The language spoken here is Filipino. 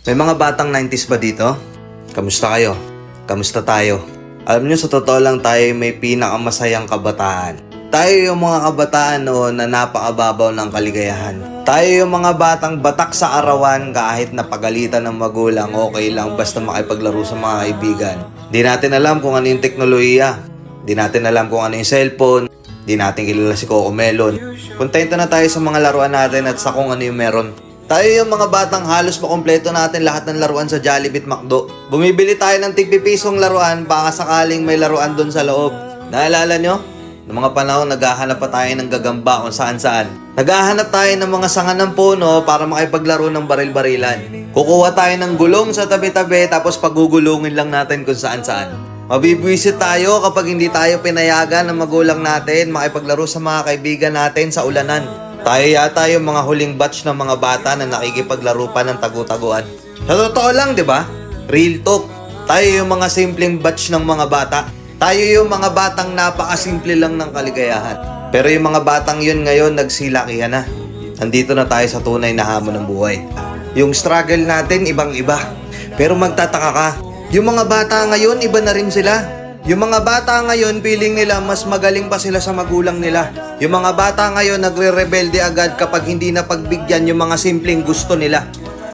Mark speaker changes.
Speaker 1: May mga batang 90s ba dito? Kamusta kayo? Kamusta tayo? Alam nyo, sa totoo lang tayo may pinakamasayang kabataan. Tayo yung mga kabataan noon na napakababaw ng kaligayahan. Tayo yung mga batang batak sa arawan kahit napagalitan ng magulang, okay lang basta makipaglaro sa mga kaibigan. Di natin alam kung ano yung teknolohiya. Di natin alam kung ano yung cellphone. Di natin kilala si Coco Melon. Kontento na tayo sa mga laruan natin at sa kung ano yung meron. Tayo yung mga batang halos makompleto natin lahat ng laruan sa Jollibee at McDo. Bumibili tayo ng tig-pipisong laruan baka sakaling may laruan doon sa loob. Naalala nyo? Noong mga panahon, naghahanap pa tayo ng gagamba kung saan-saan. Naghahanap tayo ng mga sanga ng puno para makipaglaro ng baril-barilan. Kukuha tayo ng gulong sa tabi-tabi tapos pagugulungin lang natin kung saan-saan. Mabibwisit tayo kapag hindi tayo pinayagan ng magulang natin makipaglaro sa mga kaibigan natin sa ulanan. Tayo yata yung mga huling batch ng mga bata na nakikipaglaro pa ng tagu-taguan. Sa totoo lang, di ba? Real talk. Tayo yung mga simpleng batch ng mga bata. Tayo yung mga batang napakasimple lang ng kaligayahan. Pero yung mga batang yun ngayon, nagsilakihan na. Nandito na tayo sa tunay na hamon ng buhay. Yung struggle natin, ibang-iba. Pero magtataka ka, yung mga bata ngayon, iba na rin sila. Yung mga bata ngayon, feeling nila mas magaling pa sila sa magulang nila. Yung mga bata ngayon, nagre-rebelde agad kapag hindi na pagbigyan yung mga simpleng gusto nila.